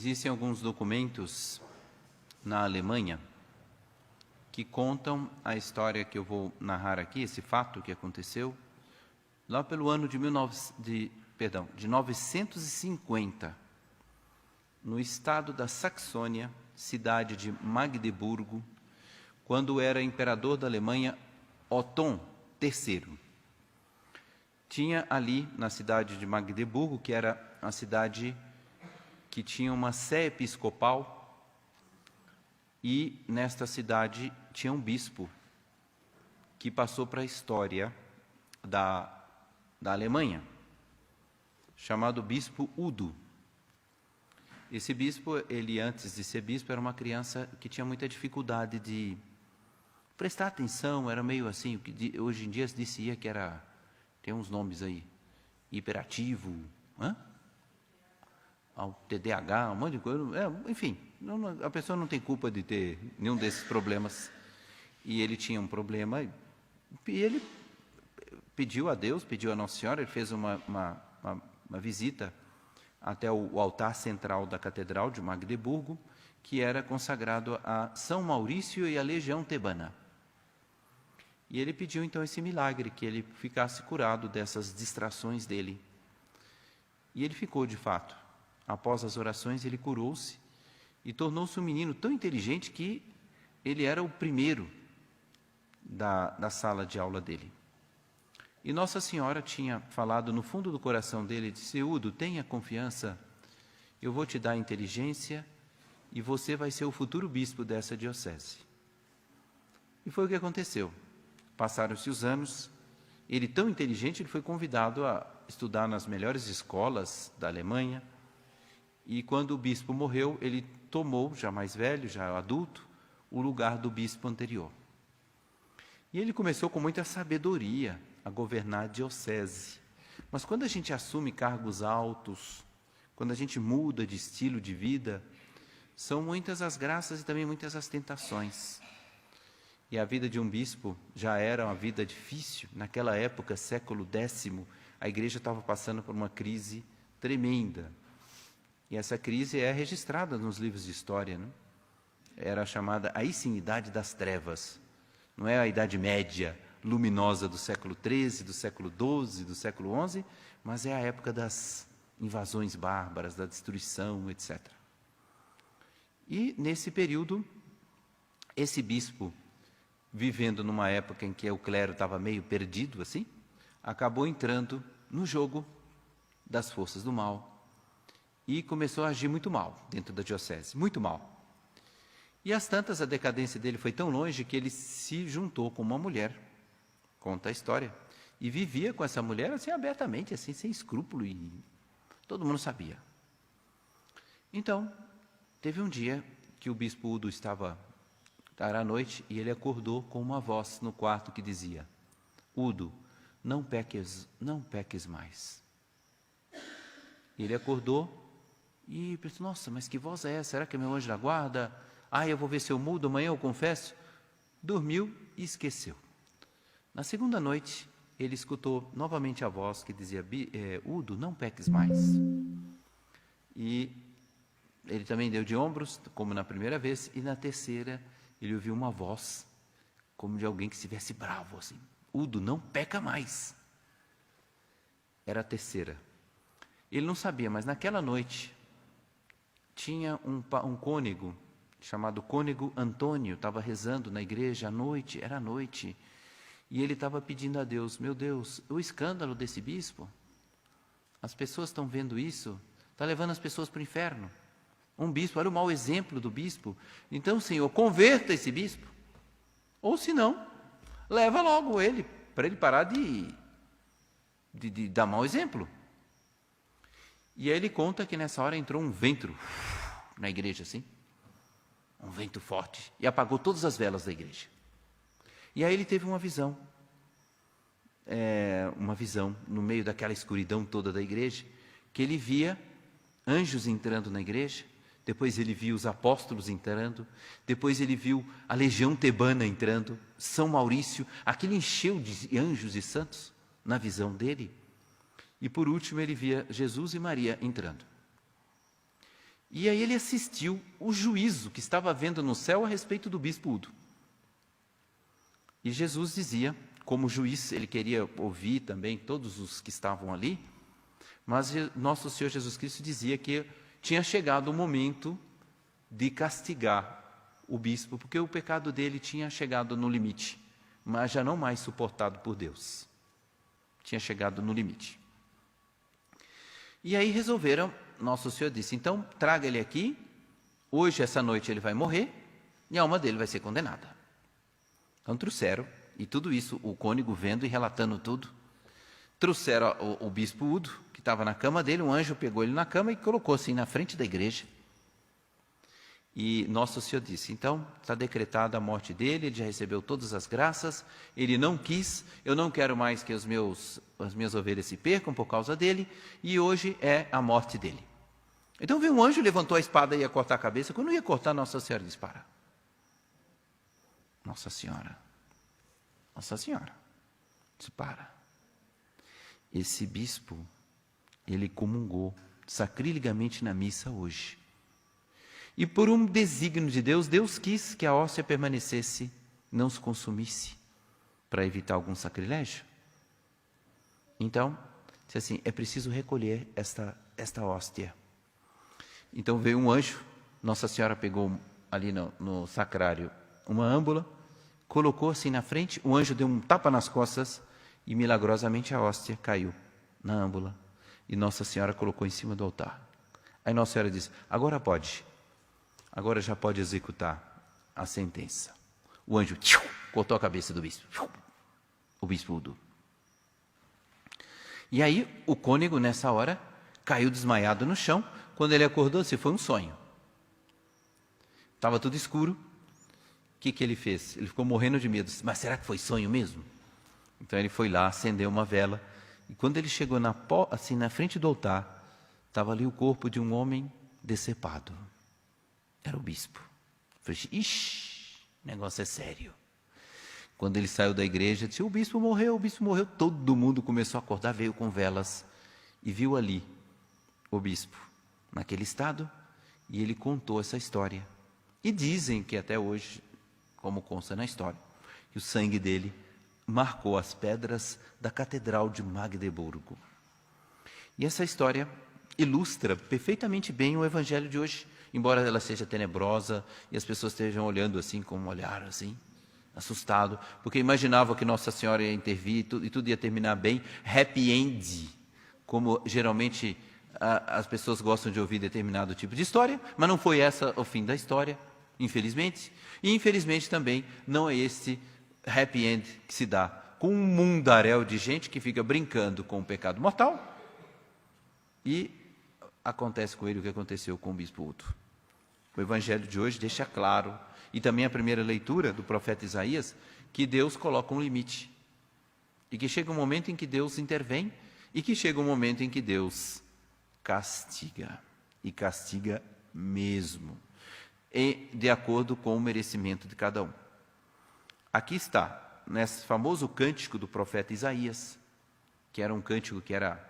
Existem alguns documentos na Alemanha que contam a história que eu vou narrar aqui, esse fato que aconteceu, lá pelo ano de 950, no estado da Saxônia, cidade de Magdeburgo, quando era imperador da Alemanha Otton III. Tinha ali, na cidade de Magdeburgo, que era a cidade que tinha uma sé episcopal, e nesta cidade tinha um bispo que passou para a história da Alemanha, chamado bispo Udo. Esse bispo, ele antes de ser bispo, era uma criança que tinha muita dificuldade de prestar atenção, era meio assim, o que hoje em dia se dizia que era, tem uns nomes aí, hiperativo, ao TDAH, um monte de coisa, enfim, a pessoa não tem culpa de ter nenhum desses problemas, e ele tinha um problema, e ele pediu a Deus, pediu a Nossa Senhora, ele fez uma visita até o altar central da Catedral de Magdeburgo, que era consagrado a São Maurício e a Legião Tebana. E ele pediu então esse milagre, que ele ficasse curado dessas distrações dele. E ele ficou de fato. Após as orações, ele curou-se e tornou-se um menino tão inteligente que ele era o primeiro da sala de aula dele. E Nossa Senhora tinha falado no fundo do coração dele, disse: Udo, tenha confiança, eu vou te dar inteligência e você vai ser o futuro bispo dessa diocese. E foi o que aconteceu. Passaram-se os anos, ele tão inteligente, ele foi convidado a estudar nas melhores escolas da Alemanha, e quando o bispo morreu, ele tomou, já mais velho, já adulto, o lugar do bispo anterior. E ele começou com muita sabedoria a governar a diocese. Mas quando a gente assume cargos altos, quando a gente muda de estilo de vida, são muitas as graças e também muitas as tentações. E a vida de um bispo já era uma vida difícil. Naquela época, século X, a igreja estava passando por uma crise tremenda. E essa crise é registrada nos livros de história, né? Era chamada, aí sim, Idade das Trevas. Não é a Idade Média luminosa do século XIII, do século XII, do século XI, mas é a época das invasões bárbaras, da destruição, etc. E, nesse período, esse bispo, vivendo numa época em que o clero estava meio perdido, assim, acabou entrando no jogo das forças do mal e começou a agir muito mal dentro da diocese, muito mal. E às tantas, a decadência dele foi tão longe que ele se juntou com uma mulher, conta a história, e vivia com essa mulher assim abertamente, assim, sem escrúpulo, e todo mundo sabia. Então, teve um dia que o bispo Udo era à noite, e ele acordou com uma voz no quarto que dizia: Udo, não peques mais. E ele acordou e pensou: nossa, mas que voz é essa? Será que é meu anjo da guarda? Eu vou ver se eu mudo, amanhã eu confesso. Dormiu e esqueceu. Na segunda noite, ele escutou novamente a voz que dizia: Udo, não peques mais. E ele também deu de ombros, como na primeira vez, e na terceira ele ouviu uma voz, como de alguém que estivesse bravo, assim: Udo, não peca mais. Era a terceira. Ele não sabia, mas naquela noite, tinha um cônego, chamado cônego Antônio, estava rezando na igreja à noite, era à noite, e ele estava pedindo a Deus: meu Deus, o escândalo desse bispo, as pessoas estão vendo isso, está levando as pessoas para o inferno. Um bispo, olha o mau exemplo do bispo. Então, Senhor, converta esse bispo. Ou se não, leva logo ele, para ele parar de dar mau exemplo. E aí ele conta que nessa hora entrou um vento na igreja, assim, um vento forte, e apagou todas as velas da igreja. E aí ele teve uma visão no meio daquela escuridão toda da igreja, que ele via anjos entrando na igreja, depois ele viu os apóstolos entrando, depois ele viu a legião tebana entrando, São Maurício, aquele encheu de anjos e santos na visão dele, e por último ele via Jesus e Maria entrando. E aí ele assistiu o juízo que estava havendo no céu a respeito do bispo Udo. E Jesus dizia, como juiz, ele queria ouvir também todos os que estavam ali, mas nosso Senhor Jesus Cristo dizia que tinha chegado o momento de castigar o bispo, porque o pecado dele tinha chegado no limite, mas já não mais suportado por Deus. Tinha chegado no limite. E aí resolveram, nosso Senhor disse, então traga ele aqui, hoje, essa noite ele vai morrer, e a alma dele vai ser condenada. Então trouxeram, e tudo isso, o cônego vendo e relatando tudo, trouxeram o bispo Udo, que estava na cama dele, um anjo pegou ele na cama e colocou assim na frente da igreja. E nosso Senhor disse, então está decretada a morte dele, ele já recebeu todas as graças, ele não quis, eu não quero mais que as minhas ovelhas se percam por causa dele, e hoje é a morte dele. Então veio um anjo, levantou a espada e ia cortar a cabeça, quando ia cortar, Nossa Senhora disse, para. Nossa Senhora, disse, para. Esse bispo, ele comungou sacrilegamente na missa hoje. E por um desígnio de Deus, Deus quis que a hóstia permanecesse, não se consumisse, para evitar algum sacrilégio. Então, disse assim, é preciso recolher esta hóstia. Então veio um anjo, Nossa Senhora pegou ali no sacrário uma âmbula, colocou assim na frente, o anjo deu um tapa nas costas e milagrosamente a hóstia caiu na âmbula. E Nossa Senhora colocou em cima do altar. Aí Nossa Senhora disse, agora já pode executar a sentença. O anjo cortou a cabeça do bispo, o bispo Udo. E aí o cônego nessa hora caiu desmaiado no chão. Quando ele acordou, se foi um sonho. Estava tudo escuro. O que ele fez? Ele ficou morrendo de medo. Mas será que foi sonho mesmo? Então ele foi lá, acendeu uma vela. E quando ele chegou assim na frente do altar, estava ali o corpo de um homem decepado. Era o bispo. Eu falei, ixi, o negócio é sério. Quando ele saiu da igreja, disse, o bispo morreu. Todo mundo começou a acordar, veio com velas e viu ali o bispo, naquele estado, e ele contou essa história. E dizem que até hoje, como consta na história, que o sangue dele marcou as pedras da Catedral de Magdeburgo. E essa história ilustra perfeitamente bem o evangelho de hoje, embora ela seja tenebrosa e as pessoas estejam olhando assim, com um olhar assim, assustado, porque imaginavam que Nossa Senhora ia intervir e tudo ia terminar bem, happy end, como geralmente as pessoas gostam de ouvir determinado tipo de história, mas não foi essa o fim da história, infelizmente. E infelizmente também não é este happy end que se dá com um mundaréu de gente que fica brincando com o pecado mortal e acontece com ele o que aconteceu com o bispo Udo. O evangelho de hoje deixa claro, e também a primeira leitura do profeta Isaías, que Deus coloca um limite. E que chega um momento em que Deus intervém, e que chega um momento em que Deus castiga. E castiga mesmo. E de acordo com o merecimento de cada um. Aqui está, nesse famoso cântico do profeta Isaías, que era um cântico que era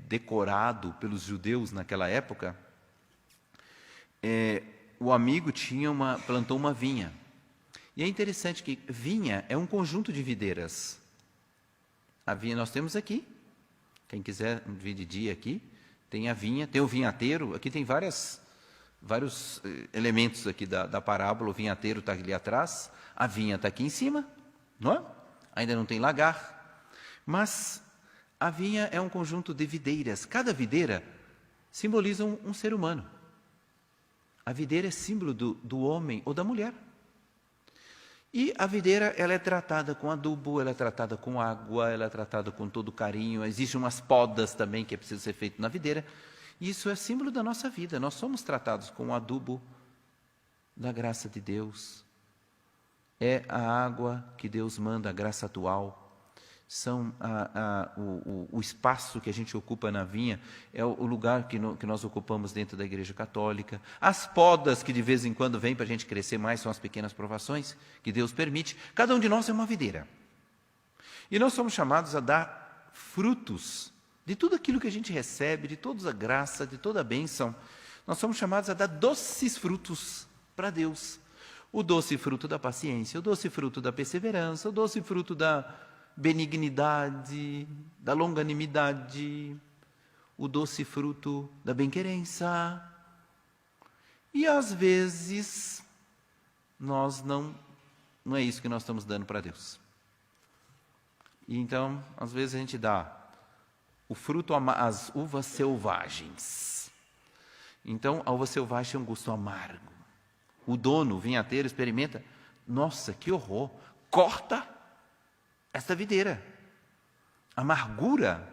decorado pelos judeus naquela época. O amigo plantou uma vinha. E é interessante que vinha é um conjunto de videiras. A vinha nós temos aqui. Quem quiser vir de dia aqui, tem a vinha, tem o vinhateiro. Aqui tem vários elementos aqui da parábola. O vinhateiro está ali atrás, a vinha está aqui em cima, não é? Ainda não tem lagar. Mas a vinha é um conjunto de videiras. Cada videira simboliza um ser humano. A videira é símbolo do homem ou da mulher. E a videira, ela é tratada com adubo, ela é tratada com água, ela é tratada com todo carinho. Existem umas podas também que é preciso ser feito na videira. Isso é símbolo da nossa vida. Nós somos tratados com o adubo da graça de Deus. É a água que Deus manda, a graça atual. São o espaço que a gente ocupa na vinha, é o lugar que nós ocupamos dentro da Igreja Católica. As podas que de vez em quando vêm para a gente crescer mais são as pequenas provações que Deus permite. Cada um de nós é uma videira. E nós somos chamados a dar frutos de tudo aquilo que a gente recebe, de toda a graça, de toda a bênção. Nós somos chamados a dar doces frutos para Deus. O doce fruto da paciência, o doce fruto da perseverança, o doce fruto da benignidade, da longanimidade, o doce fruto da bem-querença. E às vezes, nós não é isso que nós estamos dando para Deus. E então, às vezes a gente dá o fruto, as uvas selvagens. Então, a uva selvagem tem um gosto amargo. O dono, vinhateiro, experimenta. Nossa, que horror! Corta esta videira. Amargura.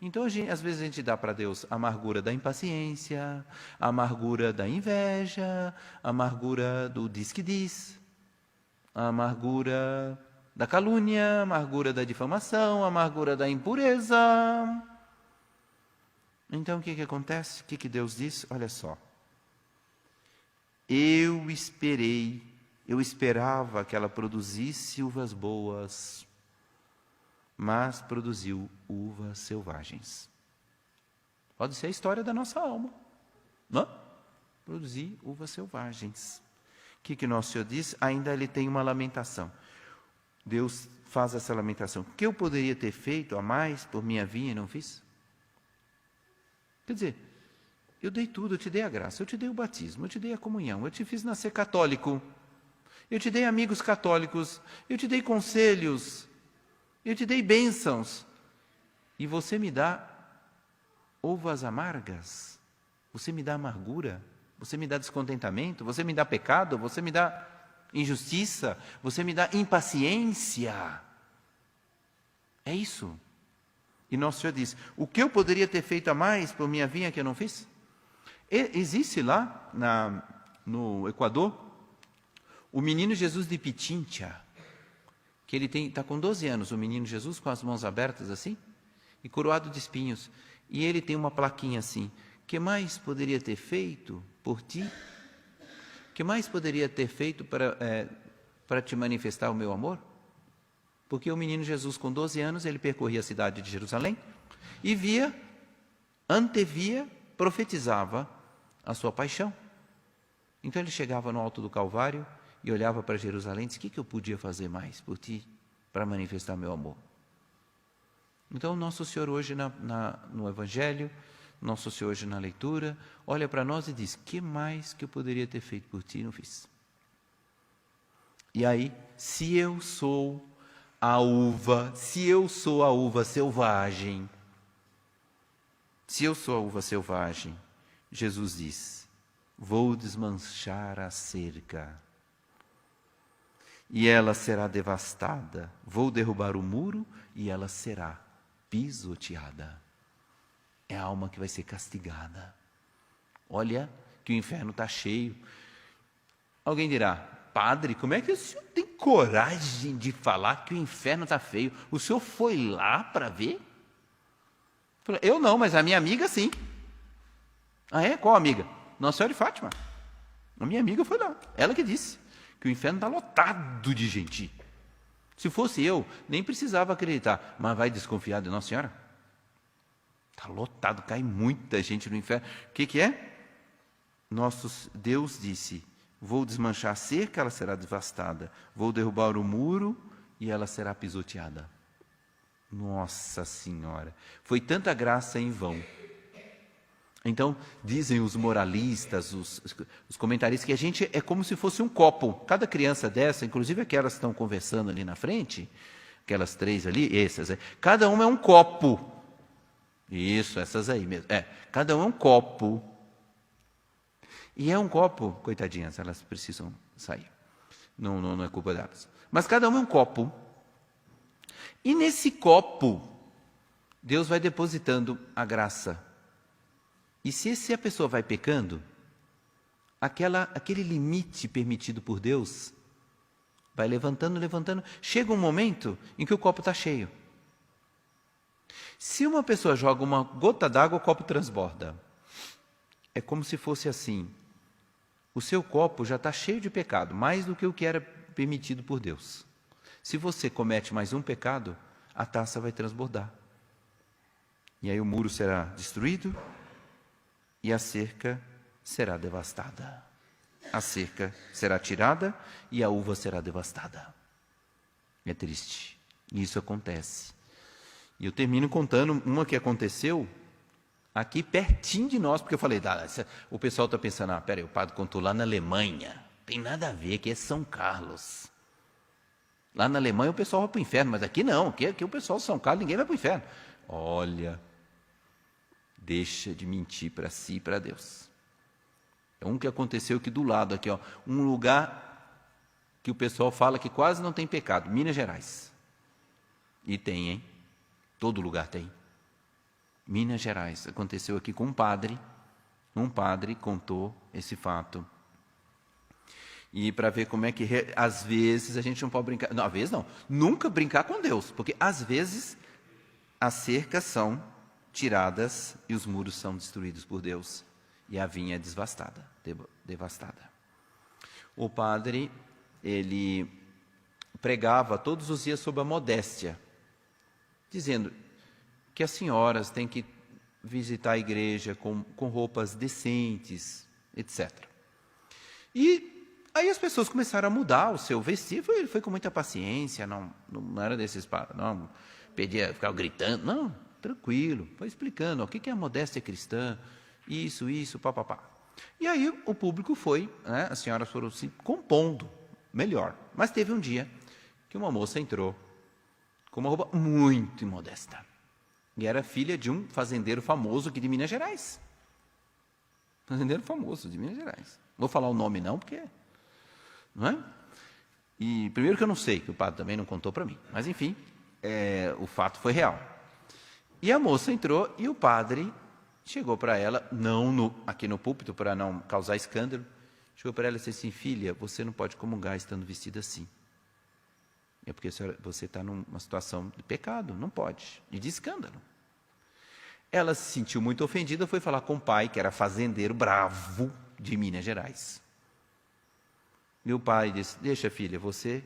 Então, às vezes a gente dá para Deus a amargura da impaciência, a amargura da inveja, a amargura do diz que diz, a amargura da calúnia, a amargura da difamação, a amargura da impureza. Então, o que acontece? O que Deus diz? Olha só. Eu esperava que ela produzisse uvas boas, mas produziu uvas selvagens. Pode ser a história da nossa alma, não? Produzir uvas selvagens. O que nosso Senhor diz? Ainda ele tem uma lamentação. Deus faz essa lamentação. O que eu poderia ter feito a mais por minha vinha e não fiz? Quer dizer, eu dei tudo, eu te dei a graça, eu te dei o batismo, eu te dei a comunhão, eu te fiz nascer católico, eu te dei amigos católicos, eu te dei conselhos, eu te dei bênçãos, e você me dá uvas amargas, você me dá amargura, você me dá descontentamento, você me dá pecado, você me dá injustiça, você me dá impaciência. É isso. E nosso Senhor diz, o que eu poderia ter feito a mais por minha vinha que eu não fiz? Existe lá no Equador o menino Jesus de Pichincha, que ele está com 12 anos, o menino Jesus com as mãos abertas assim, e coroado de espinhos, e ele tem uma plaquinha assim, que mais poderia ter feito por ti? Que mais poderia ter feito para te manifestar o meu amor? Porque o menino Jesus com 12 anos, ele percorria a cidade de Jerusalém, e antevia, profetizava a sua paixão. Então ele chegava no alto do Calvário e olhava para Jerusalém e disse, o que eu podia fazer mais por ti para manifestar meu amor? Então nosso Senhor hoje no Evangelho, nosso Senhor hoje na leitura, olha para nós e diz, que mais que eu poderia ter feito por ti e não fiz? E aí, se eu sou a uva selvagem, Jesus diz, vou desmanchar a cerca, e ela será devastada. Vou derrubar o muro, e ela será pisoteada. É a alma que vai ser castigada. Olha que o inferno está cheio. Alguém dirá, padre, como é que o senhor tem coragem de falar que o inferno está feio? O senhor foi lá para ver? Eu não, mas a minha amiga sim. Ah, é? Qual amiga? Nossa Senhora de Fátima. A minha amiga foi lá. Ela que disse que o inferno está lotado de gente. Se fosse eu, nem precisava acreditar. Mas vai desconfiar de Nossa Senhora? Está lotado, cai muita gente no inferno. O que é? Deus disse, vou desmanchar a cerca, ela será devastada. Vou derrubar o muro e ela será pisoteada. Nossa Senhora, foi tanta graça em vão. Então, dizem os moralistas, os comentaristas, que a gente é como se fosse um copo. Cada criança dessa, inclusive aquelas que estão conversando ali na frente, aquelas 3 ali, essas, cada uma é um copo. Isso, essas aí mesmo. Cada um é um copo. E é um copo, coitadinhas, elas precisam sair. Não é culpa delas. Mas cada um é um copo. E nesse copo, Deus vai depositando a graça. E se a pessoa vai pecando, aquele limite permitido por Deus, vai levantando, chega um momento em que o copo está cheio. Se uma pessoa joga uma gota d'água, o copo transborda. É como se fosse assim, o seu copo já está cheio de pecado, mais do que o que era permitido por Deus. Se você comete mais um pecado, a taça vai transbordar. E aí o muro será destruído, e a cerca será devastada. A cerca será tirada e a uva será devastada. É triste. Isso acontece. E eu termino contando uma que aconteceu aqui pertinho de nós, porque eu falei, o pessoal está pensando, peraí, o padre contou lá na Alemanha. Tem nada a ver, aqui é São Carlos. Lá na Alemanha o pessoal vai para o inferno, mas aqui não, aqui o pessoal de São Carlos, ninguém vai para o inferno. Olha, deixa de mentir para si e para Deus. É um que aconteceu aqui do lado, aqui, ó, um lugar que o pessoal fala que quase não tem pecado, Minas Gerais. E tem, hein? Todo lugar tem. Minas Gerais, aconteceu aqui com um padre contou esse fato. E para ver como é que, às vezes, a gente não pode brincar, não, às vezes não, nunca brincar com Deus, porque às vezes as cercas são tiradas e os muros são destruídos por Deus e a vinha é devastada. O padre, ele pregava todos os dias sobre a modéstia, dizendo que as senhoras têm que visitar a igreja com roupas decentes, etc. E aí as pessoas começaram a mudar o seu vestir, ele foi com muita paciência, não era desses, não pedia, ficava gritando, não, tranquilo, foi explicando, o que é a modéstia cristã, isso, papapá. E aí o público foi, né, as senhoras foram se compondo melhor, mas teve um dia que uma moça entrou com uma roupa muito imodesta, e era filha de um fazendeiro famoso aqui de Minas Gerais. Fazendeiro famoso de Minas Gerais. Vou falar o nome não, porque... Não é? E primeiro que eu não sei, que o padre também não contou para mim. Mas enfim, o fato foi real. E a moça entrou e o padre chegou para ela, aqui no púlpito, para não causar escândalo, chegou para ela e disse assim, filha, você não pode comungar estando vestida assim. É porque você está numa situação de pecado, não pode, e de escândalo. Ela se sentiu muito ofendida, foi falar com o pai, que era fazendeiro bravo de Minas Gerais. E o pai disse, deixa filha, você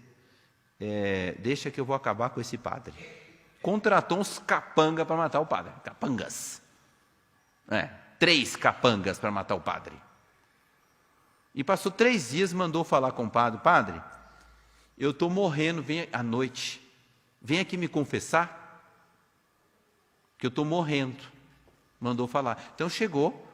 deixa que eu vou acabar com esse padre. Contratou uns capangas para matar o padre, capangas. 3 capangas para matar o padre. E passou 3 dias, mandou falar com o padre, padre, eu estou morrendo, vem à noite, vem aqui me confessar, que eu estou morrendo. Mandou falar. Então chegou,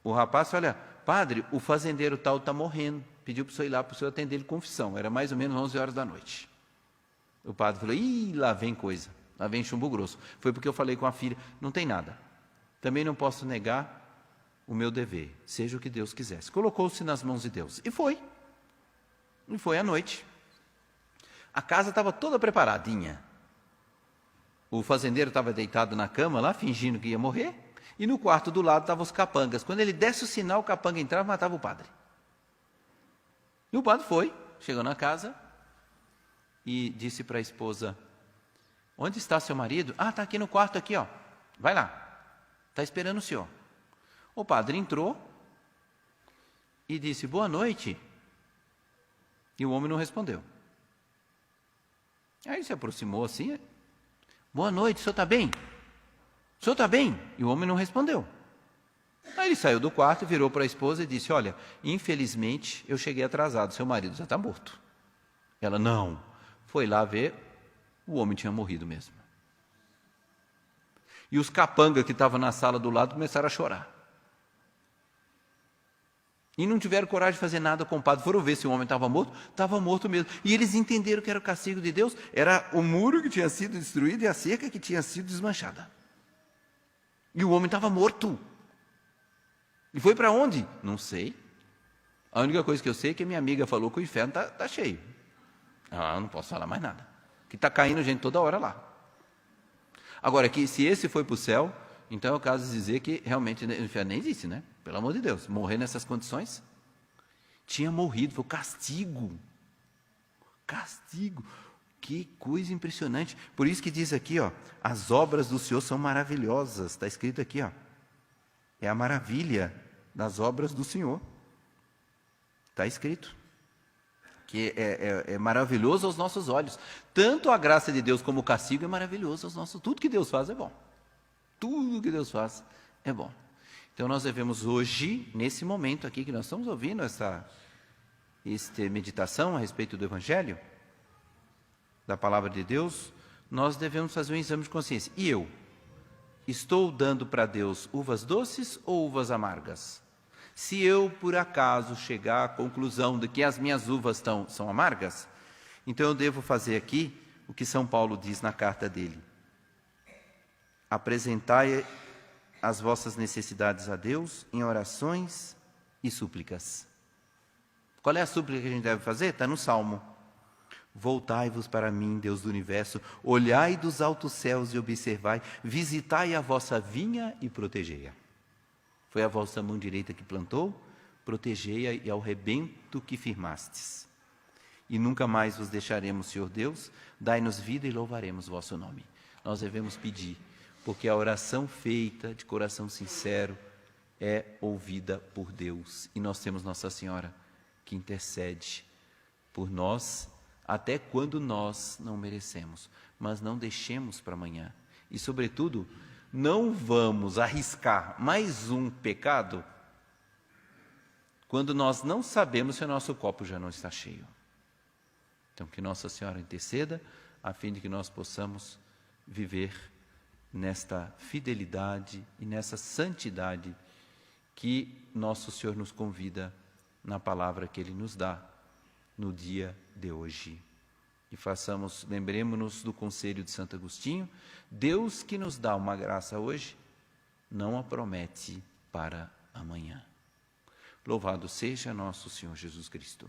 o rapaz falou, olha, padre, o fazendeiro tal está morrendo, pediu para o senhor ir lá, para o senhor atender ele confissão, era mais ou menos 11 horas da noite. O padre falou, lá vem coisa, lá vem chumbo grosso. Foi porque eu falei com a filha, não tem nada, também não posso negar o meu dever, seja o que Deus quisesse. Colocou-se nas mãos de Deus, e foi à noite. A casa estava toda preparadinha. O fazendeiro estava deitado na cama lá, fingindo que ia morrer, e no quarto do lado estavam os capangas. Quando ele desse o sinal, o capanga entrava e matava o padre. E o padre foi, chegou na casa e disse para a esposa, onde está seu marido? Está aqui no quarto, aqui, ó. Vai lá, está esperando o senhor. O padre entrou e disse, boa noite. E o homem não respondeu. Aí se aproximou assim, boa noite, o senhor está bem? O senhor está bem? E o homem não respondeu. Aí ele saiu do quarto, virou para a esposa e disse, olha, infelizmente eu cheguei atrasado, seu marido já está morto. Ela, não. Foi lá ver, o homem tinha morrido mesmo. E os capangas que estavam na sala do lado começaram a chorar. E não tiveram coragem de fazer nada com o padre. Foram ver se o homem estava morto mesmo. E eles entenderam que era o castigo de Deus, era o muro que tinha sido destruído e a cerca que tinha sido desmanchada. E o homem estava morto. E foi para onde? Não sei. A única coisa que eu sei é que a minha amiga falou que o inferno está cheio. Eu não posso falar mais nada. Que está caindo gente toda hora lá. Agora, que se esse foi para o céu, então é o caso de dizer que realmente o inferno nem existe, né? Pelo amor de Deus, morrer nessas condições? Tinha morrido, foi o castigo. Castigo. Que coisa impressionante. Por isso que diz aqui, ó, as obras do Senhor são maravilhosas. Está escrito aqui, ó. É a maravilha das obras do Senhor. Está escrito. Que é maravilhoso aos nossos olhos. Tanto a graça de Deus como o castigo é maravilhoso aos nossos. Tudo que Deus faz é bom. Tudo que Deus faz é bom. Então nós devemos hoje, nesse momento aqui que nós estamos ouvindo esta meditação a respeito do Evangelho, da Palavra de Deus, nós devemos fazer um exame de consciência. E eu? Estou dando para Deus uvas doces ou uvas amargas? Se eu, por acaso, chegar à conclusão de que as minhas uvas são amargas, então eu devo fazer aqui o que São Paulo diz na carta dele. Apresentai as vossas necessidades a Deus em orações e súplicas. Qual é a súplica que a gente deve fazer? Está no Salmo. Voltai-vos para mim, Deus do universo, olhai dos altos céus e observai, visitai a vossa vinha e protegei-a. Foi a vossa mão direita que plantou, protegei-a e ao rebento que firmastes. E nunca mais vos deixaremos, Senhor Deus, dai-nos vida e louvaremos vosso nome. Nós devemos pedir, porque a oração feita de coração sincero é ouvida por Deus. E nós temos Nossa Senhora que intercede por nós, até quando nós não merecemos. Mas não deixemos para amanhã. E, sobretudo, não vamos arriscar mais um pecado quando nós não sabemos se o nosso copo já não está cheio. Então, que Nossa Senhora interceda, a fim de que nós possamos viver nesta fidelidade e nessa santidade que nosso Senhor nos convida na palavra que Ele nos dá no dia de hoje. E lembremos-nos do conselho de Santo Agostinho: Deus que nos dá uma graça hoje, não a promete para amanhã. Louvado seja nosso Senhor Jesus Cristo.